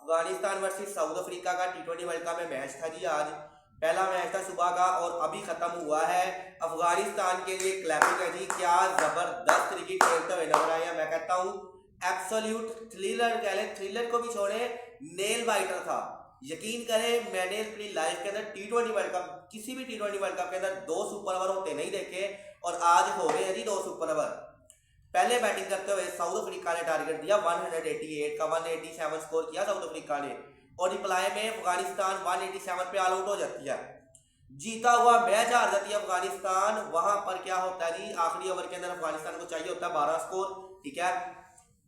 Afghanistan versus south Africa का टी20 world cup में match था जी। आज पहला मैच था सुबह का और अभी खत्म हुआ है। अफगानिस्तान के लिए क्लैपिंग है जी। क्या जबरदस्त क्रिकेट खेलते हुए नजर आए हैं। मैं कहता हूँ एब्सोल्यूट थ्रिलर कह लें, थ्रिलर को भी छोड़े, नेल बाइटर था। यकीन करें मैंने अपनी लाइफ के अंदर टी20 वर्ल्ड कप, किसी भी टी20 वर्ल्ड कप के अंदर 2 सुपर ओवर होते नहीं देखे और आज हो गए हैं जी 2 सुपर ओवर। पहले बैटिंग करते हुए साउथ अफ्रीका ने टारगेट दिया 188 का, 187 स्कोर किया साउथ अफ्रीका ने और रिप्लाई में अफगानिस्तान 187 पे ऑल आउट हो जाती है। जीता हुआ मैच हार जाती है अफगानिस्तान। वहां पर क्या होता है जी, आखिरी ओवर के अंदर अफगानिस्तान को चाहिए होता है 12 स्कोर, ठीक है।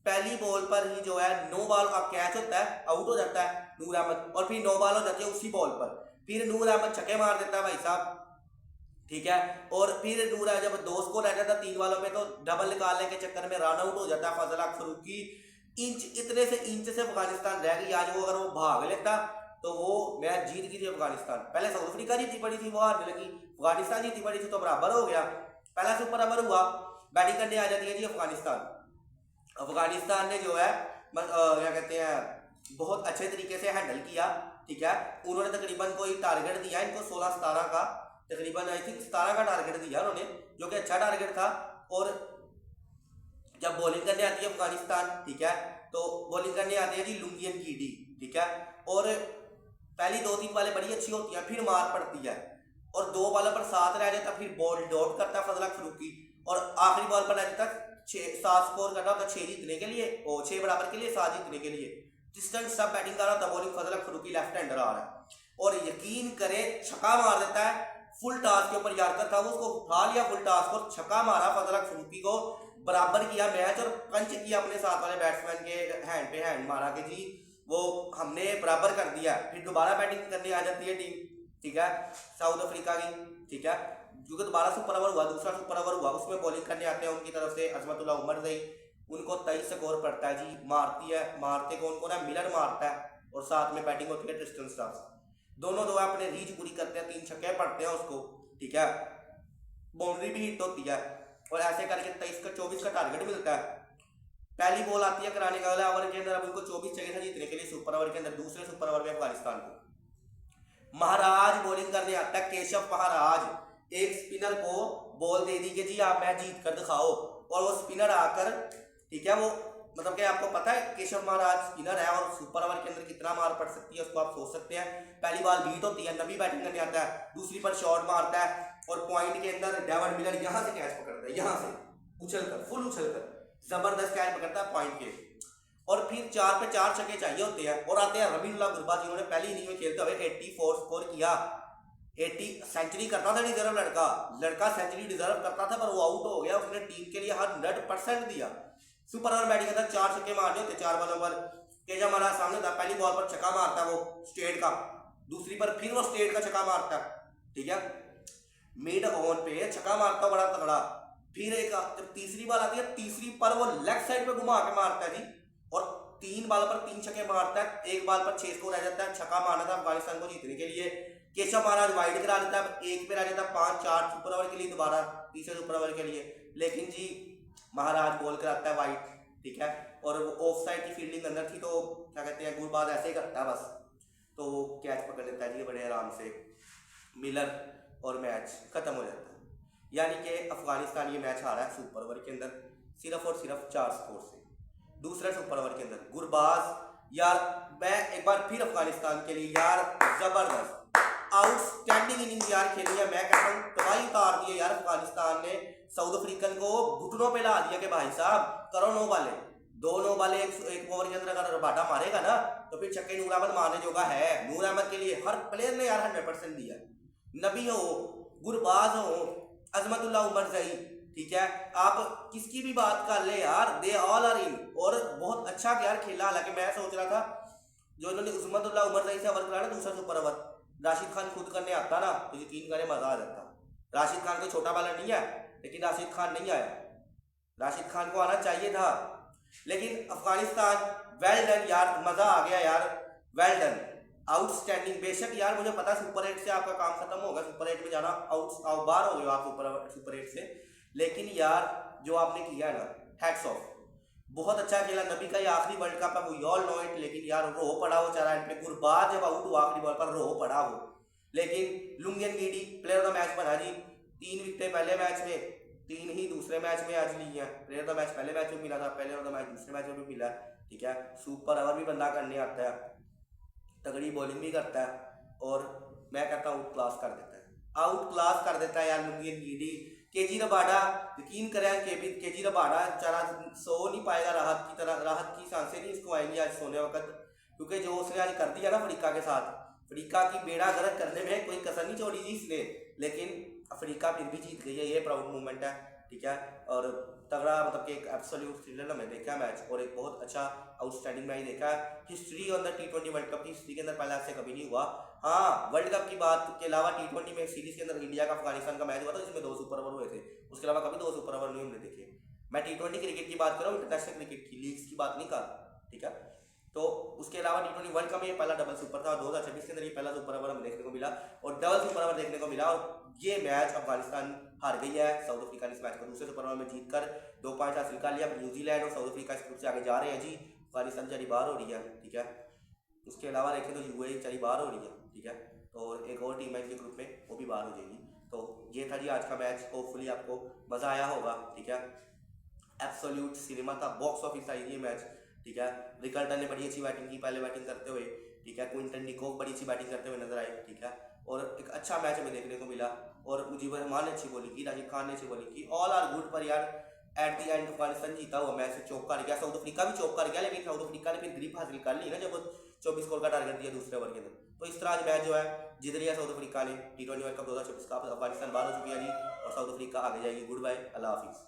पहली बॉल पर ही जो है 9 बॉल का कैच होता है, आउट हो जाता है नूर अहमद और फिर 9 बॉल हो जाती है उसी बॉल पर। फिर नूर अहमद छक्के मार देता है भाई साहब, ठीक है। और फिर नूर जब 2 स्कोर रह जाता 3 बॉलों में तो डबल निकालने के चक्कर में रन आउट हो जाता है फजल हक फरूकी। इंच इतने से इंच से अफगानिस्तान रह गई। आज वो अगर वो भाग लेता तो वो मैच जीत गई थी अफगानिस्तान। पहले साउथ अफ्रीका जीती पड़ी थी, वो हारने लगी। अफगानिस्तान जीती पड़ी थी तो बराबर हो गया। पहला सुपर ओवर हुआ, बैटिंग करने आ जाती है जी अफगानिस्तान। अफगानिस्तान ने जो है क्या कहते हैं बहुत अच्छे तरीके से हैंडल किया, ठीक है। उन्होंने तकरीबन कोई टारगेट दिया इनको 16-17 का, तकरीबन आई थिंक 17 का टारगेट दिया उन्होंने, जो कि अच्छा टारगेट था। और जब बॉलिंग करने आती है अफगानिस्तान, ठीक है, तो बॉलिंग करने आती है जी लुंगियन कीडी, ठीक है। और पहली 2-3 बॉलें बड़ी अच्छी होती हैं, फिर मार पड़ती है और 2 बॉलों पर 7 रह जाता, फिर बॉल डॉट करता फजल हक फरूकी और आखिरी बॉल पर रह जाता 7 स्कोर करना होता 6 जीतने के लिए और 6 बराबर के लिए 7 जीतने के लिए। डिस्टेंस सब बैटिंग कर रहा था, बॉलिंग फजल हक फरूकी लेफ्ट हैंडर आ रहा है और यकीन करें छक्का मार देता है। फुल टॉस के ऊपर यारकर था, वो उसको उठा लिया फुल टॉस को, छक्का मारा फजल हक फरूकी को, बराबर किया मैच और पंच किया अपने साथ वाले बैट्समैन के हैंड पे हैंड मारा कि जी वो हमने बराबर कर दिया। फिर दोबारा बैटिंग करने आ जाती है टीम, ठीक है, साउथ अफ्रीका की, ठीक है। क्योंकि दोबारा सुपर ओवर हुआ, दूसरा सुपर ओवर हुआ, उसमें बॉलिंग करने आते हैं उनकी तरफ से अजमतुल्लाह उमर जई। उनको 23 स्कोर पड़ता है जी। मारती है, मारते कौन को ना, मिलर मारता है और साथ में बैटिंग होती है ट्रिस्टन स्टार्स। दोनों दो अपने रीच पूरी करते हैं, 3 छक्के पड़ते हैं उसको, ठीक है। बाउंड्री भी हिट होती है और ऐसे करके 23 का 24 का टारगेट मिलता है। पहली बॉल आती है कराने का वाला ओवर के अंदर, अब उनको 24 चाहिए था जीतने के लिए सुपर ओवर के अंदर। दूसरे सुपर ओवर में अफगानिस्तान को महाराज बॉलिंग करने आता है, केशव महाराज। एक स्पिनर को बॉल दे दी कि जी आप मैच जीत कर दिखाओ और वो स्पिनर आकर, ठीक है, वो मतलब कि आपको पता है केशव महाराज स्पिनर है और सुपर ओवर के अंदर कितना मार पड़ सकती है उसको आप सोच सकते हैं। पहली बॉल बीट होती है, नबी बैटिंग करने आता है, दूसरी पर शॉट मारता है और पॉइंट के अंदर डेविड मिलर यहां से कैच पकड़ता है, यहां से उछलकर, फुल उछलकर जबरदस्त कैच पकड़ता है पॉइंट के। और फिर 4 पे 4 छक्के चाहिए होते हैं और आते हैं रमीनुल्लाह गुरबाज, जिन्होंने पहली इनिंग में खेलते हुए 84 स्कोर किया। 80 सेंचुरी करता था डिजर्व, लड़का सेंचुरी डिजर्व करता था पर वो आउट हो गया। उसने टीम के लिए 100% दिया। सुपर ओवर बैटिंग करता, 4 छक्के मारने होते 4 बॉलों पर। केशव महाराज सामने था, पहली बॉल पर छक्का मारता वो स्ट्रेट का, दूसरी पर फिर वो स्ट्रेट का छक्का मारता, ठीक है, मिड ऑन पे छक्का मारता बड़ा तगड़ा। फिर एक जब तीसरी बॉल आती है, तीसरी पर वो लेग साइड पे घुमा के मारता है जी और 3 बॉल पर 3 छक्के मारता है। एक बॉल पर 6 स्कोर रह जाता है, छक्का मारना था अफगानिस्तान को जीतने के लिए। केशव महाराज वाइड करा देता है, एक पे रह जाता 5-4 सुपर ओवर के लिए, दोबारा तीसरे सुपर ओवर के लिए। लेकिन जी महाराज बॉल कराता है वाइड, ठीक है, और वो ऑफ साइड की फील्डिंग अंदर थी तो क्या कहते हैं गुरबाज ऐसे ही करता है बस, तो वो कैच पकड़ लेता है जी बड़े आराम से मिलर और मैच खत्म हो जाता है। यानी कि अफगानिस्तान ये मैच हारा है सुपर ओवर के अंदर सिर्फ और सिर्फ 4 स्कोर से। दूसरे सुपर ओवर के अंदर गुरबाज यार, मैं एक बार फिर अफगानिस्तान के लिए यार जबरदस्त आउटस्टैंडिंग इनिंग यार खेली है। मैं कहता हूँ तबाही उतार दी है यार अफगानिस्तान ने। साउथ अफ्रीकन को घुटनों पे ला दिया कि भाई साहब करो 9 बाले, 2 9 बाले एक ओवर के अंदर अगर रबाडा मारेगा ना तो फिर छक्के नूर अहमद मारने जोगा है। नूर अहमद के लिए हर प्लेयर ने यार 100% दिया। नबी हो, गुरबाज हो, अजमतुल्लाह उमर जई, ठीक है, आप किसकी भी बात कर ले यार, दे ऑल आर इन। और बहुत अच्छा यार खेला। हालांकि मैं सोच रहा था जो इन्होंने अजमतुल्लाह उमर जई से ओवर करा ना दूसरा सुपर ओवर, राशिद खान खुद करने आता ना तो यकीन करें मजा आ जाता। राशिद खान कोई छोटा बॉलर नहीं है, लेकिन राशिद खान नहीं आया। राशिद खान को आना चाहिए था। लेकिन अफगानिस्तान वेल डन यार, मजा आ गया यार, वेल डन, आउटस्टैंडिंग। बेशक यार मुझे पता सुपर 8 से आपका काम खत्म होगा, सुपर 8 में जाना आउट बाहर हो गए आप सुपर 8 से, लेकिन यार जो आपने किया है ना, हैट्स ऑफ। बहुत अच्छा खेला। नबी का ये आखिरी वर्ल्ड कप है, वो ऑल नो इट, लेकिन यार रो पड़ा वो चारा एंड पे। गुरबाज जब आउट हुआ आखिरी बॉल पर रो पड़ा वो। लेकिन लुंगियन गिडी प्लेयर ऑफ द मैच बना जी। 3 विकेटें पहले मैच में, 3 ही दूसरे मैच में आज ली हैं। प्लेयर ऑफ द मैच पहले मैच में मिला था, प्लेयर ऑफ द मैच दूसरे मैच में भी मिला है, ठीक है। सुपर ओवर भी बंदा करने आता है, तगड़ी बॉलिंग भी करता है, और मैं कहता हूँ आउट क्लास कर देता है, आउट क्लास कर देता है यार लुंगियन गिडी। केजी रबाडा, यकीन करें केजी रबाडा बेचारा सो नहीं पाएगा, राहत की तरह, राहत की सांसें नहीं इसको आएंगी आज सोने वक्त, क्योंकि जो उसने आज कर दिया ना अफ्रीका के साथ, अफ्रीका की बेड़ा गर्क करने में कोई कसर नहीं छोड़ी थी इसने। लेकिन अफ्रीका फिर भी जीत गई है, ये प्राउड मूवमेंट है, ठीक है। और तगड़ा मतलब कि एक एब्सोल्यूट थ्रिलर मैंने देखा मैच, और एक बहुत अच्छा आउटस्टैंडिंग मैच देखा है। History on the T20 world cup की हिस्ट्री के अंदर पहले ऐसे कभी नहीं हुआ। हाँ, वर्ल्ड कप की बात के अलावा T20 में सीरीज के अंदर इंडिया का अफगानिस्तान का मैच हुआ था जिसमें 2 सुपर ओवर हुए थे, उसके अलावा कभी 2 सुपर ओवर नहीं हमने देखे। मैं T20 क्रिकेट की बात कर रहा हूँ, इंटरनेशनल क्रिकेट की लीग्स की बात नहीं कर रहा, ठीक है। तो उसके अलावा T20 वर्ल्ड कप में ये पहला डबल सुपर था, और 2026 के अंदर ये पहला सुपर ओवर हमें देखने को मिला, और डबल सुपर ओवर देखने को मिला। और ये मैच अफगानिस्तान हार गई है, साउथ अफ्रीका ने इस मैच को दूसरे सुपर ओवर में जीतकर 2 पॉइंट हासिल कर लिया। अब न्यूजीलैंड और साउथ अफ्रीका इस ग्रुप से आगे जा रहे हैं जी। अफगानिस्तान बेचारी बाहर हो रही है, ठीक है। उसके अलावा देखें तो यूएई बेचारी बाहर हो रही है, ठीक है। तो एक और टीम है इनके ग्रुप में, वो भी बाहर हो जाएगी। तो ये था जी आज का मैच, होपफुली आपको मज़ा आया होगा, ठीक है। एब्सोल्यूट सिनेमा था, बॉक्स ऑफिस आई ये मैच, ठीक है। रिकल्टन ने बड़ी अच्छी बैटिंग की पहले बैटिंग करते हुए, ठीक है। क्विंटन डिकॉक बड़ी अच्छी बैटिंग करते हुए नजर आए, ठीक है। और एक अच्छा मैच हमें देखने को मिला, और मुजीबर रहमान ने अच्छी बॉलिंग की, राजीव खान ने अच्छी बॉलिंग की, ऑल आर गुड। पर यार एट द एंड अफगानिस्तान जीता हुआ मैच चौक कर गया, साउथ अफ्रीका भी चौक कर गया, लेकिन साउथ अफ्रीका ने फिर ग्रिप हासिल कर ली ना जब 24 स्कोर का टारगेट दिया दूसरे ओवर के अंदर। तो इस तरह आज मैच जो है जीत लिया साउथ अफ्रीका ने T20 वर्ल्ड कप 2024 का। अफगानिस्तान बाहर हो चुकी है जी, और साउथ अफ्रीका आगे जाएगी। गुड बाय, अल्लाह हाफिज़।